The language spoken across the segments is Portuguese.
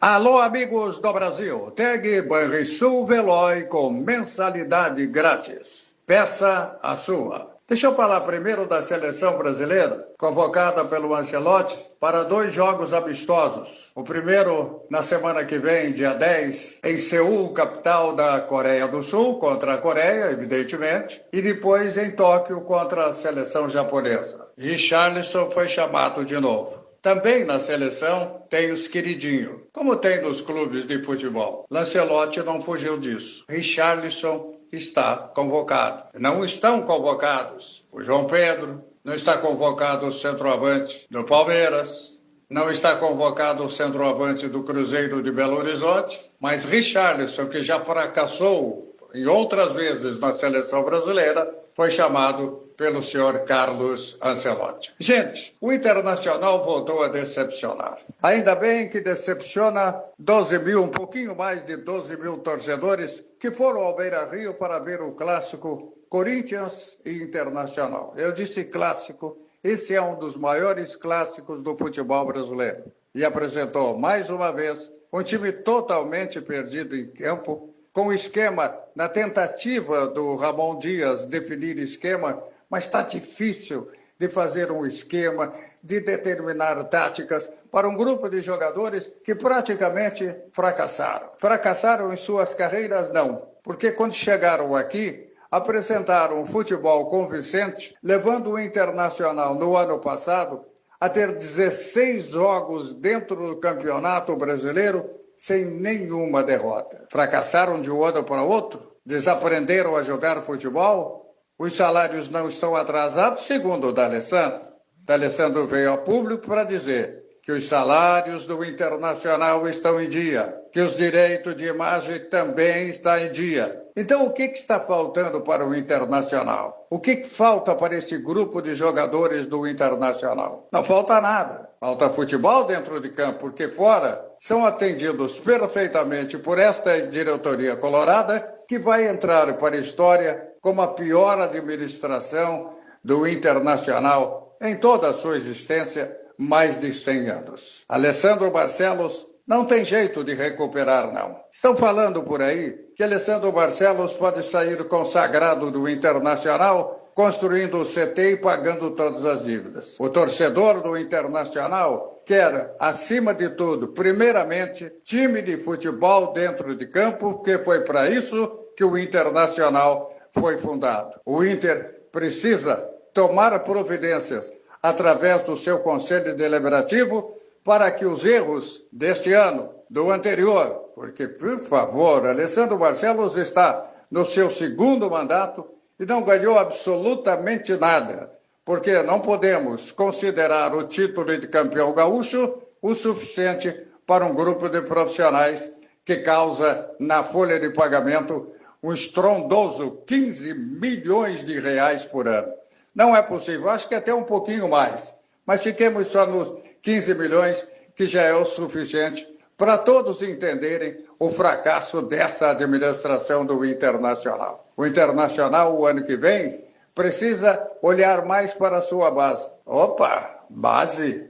Alô, amigos do Brasil. Tag Banrisul Veloy com mensalidade grátis. Peça a sua. Deixa eu falar primeiro da seleção brasileira, convocada pelo Ancelotti para 2 jogos amistosos. O primeiro na semana que vem, dia 10, em Seul, capital da Coreia do Sul, contra a Coreia, evidentemente, e depois em Tóquio contra a seleção japonesa. Richarlison foi chamado de novo. Também na seleção tem os queridinhos, como tem nos clubes de futebol. Lancelotti não fugiu disso. Richarlison está convocado. Não estão convocados o João Pedro, não está convocado o centroavante do Palmeiras, não está convocado o centroavante do Cruzeiro de Belo Horizonte, mas Richarlison, que já fracassou em outras vezes na seleção brasileira, foi chamado pelo senhor Carlos Ancelotti. Gente, o Internacional voltou a decepcionar. Ainda bem que decepciona 12 mil, um pouquinho mais de 12 mil torcedores que foram ao Beira-Rio para ver o clássico Corinthians e Internacional. Eu disse clássico, esse é um dos maiores clássicos do futebol brasileiro. E apresentou, mais uma vez, um time totalmente perdido em campo, com esquema, na tentativa do Ramon Dias definir esquema, mas está difícil de fazer um esquema, de determinar táticas para um grupo de jogadores que praticamente fracassaram. Fracassaram em suas carreiras, não, porque quando chegaram aqui, apresentaram um futebol convincente, levando o Internacional no ano passado a ter 16 jogos dentro do Campeonato Brasileiro sem nenhuma derrota. Fracassaram de um ano para outro? Desaprenderam a jogar futebol? Os salários não estão atrasados, segundo o D'Alessandro. D'Alessandro veio ao público para dizer que os salários do Internacional estão em dia, que os direitos de imagem também estão em dia. Então, o que está faltando para o Internacional? O que falta para esse grupo de jogadores do Internacional? Não falta nada. Falta futebol dentro de campo, porque fora são atendidos perfeitamente por esta diretoria colorada, que vai entrar para a história como a pior administração do Internacional em toda a sua existência, mais de 100 anos. Alessandro Barcelos não tem jeito de recuperar, não. Estão falando por aí que Alessandro Barcelos pode sair consagrado do Internacional, construindo o CT e pagando todas as dívidas. O torcedor do Internacional quer, acima de tudo, primeiramente, time de futebol dentro de campo, porque foi para isso que o Internacional foi fundado. O Inter precisa tomar providências através do seu Conselho Deliberativo para que os erros deste ano, do anterior, porque, por favor, Alessandro Barcelos está no seu 2º mandato e não ganhou absolutamente nada, porque não podemos considerar o título de campeão gaúcho o suficiente para um grupo de profissionais que causa na folha de pagamento um estrondoso 15 milhões de reais por ano. Não é possível, acho que até um pouquinho mais, mas fiquemos só nos 15 milhões, que já é o suficiente para todos entenderem o fracasso dessa administração do Internacional. O Internacional, o ano que vem, precisa olhar mais para a sua base. Opa, base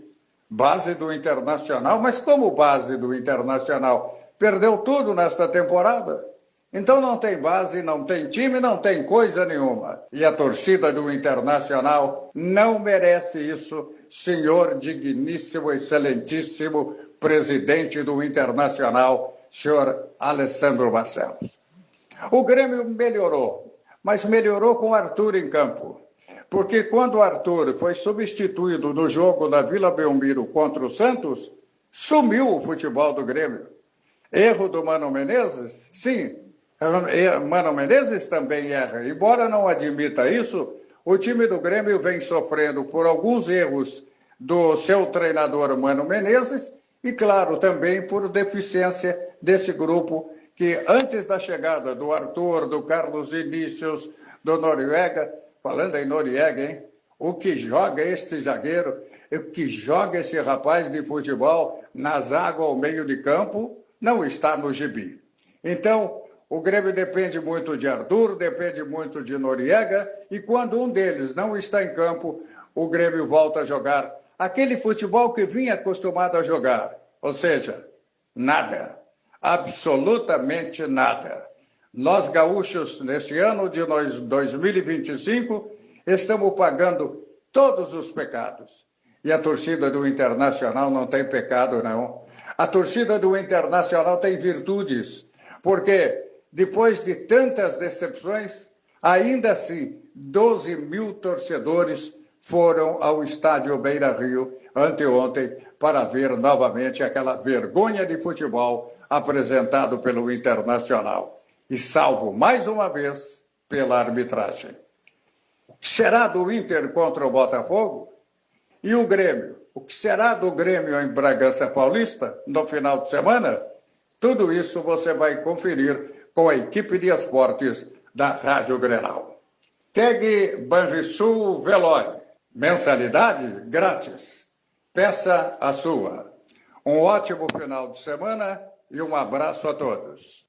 do Internacional, mas como base do Internacional? Perdeu tudo nesta temporada. Então não tem base, não tem time, não tem coisa nenhuma. E a torcida do Internacional não merece isso, senhor digníssimo, excelentíssimo presidente do Internacional, senhor Alessandro Barcelos. O Grêmio melhorou, mas melhorou com o Arthur em campo. Porque quando o Arthur foi substituído no jogo da Vila Belmiro contra o Santos, sumiu o futebol do Grêmio. Erro do Mano Menezes? Sim. Mano Menezes também erra. Embora não admita isso, o time do Grêmio vem sofrendo por alguns erros do seu treinador Mano Menezes e, claro, também por deficiência desse grupo que, antes da chegada do Arthur, do Carlos Vinícius, do Noriega, falando em Noriega, hein? O que joga este zagueiro, o que joga esse rapaz de futebol na zaga ao meio de campo, não está no gibi. Então, o Grêmio depende muito de Arthur, depende muito de Noriega, e quando um deles não está em campo, o Grêmio volta a jogar aquele futebol que vinha acostumado a jogar. Ou seja, Nada. Absolutamente nada. Nós, gaúchos, nesse ano de 2025, estamos pagando todos os pecados. E a torcida do Internacional não tem pecado, não. A torcida do Internacional tem virtudes, porque depois de tantas decepções, ainda assim, 12 mil torcedores foram ao estádio Beira-Rio anteontem para ver novamente aquela vergonha de futebol apresentado pelo Internacional. E salvo mais uma vez pela arbitragem. O que será do Inter contra o Botafogo? E o Grêmio? O que será do Grêmio em Bragança Paulista no final de semana? Tudo isso você vai conferir com a equipe de esportes da Rádio Grenal. Tag Banrisul Veloy. Mensalidade grátis. Peça a sua. Um ótimo final de semana e um abraço a todos.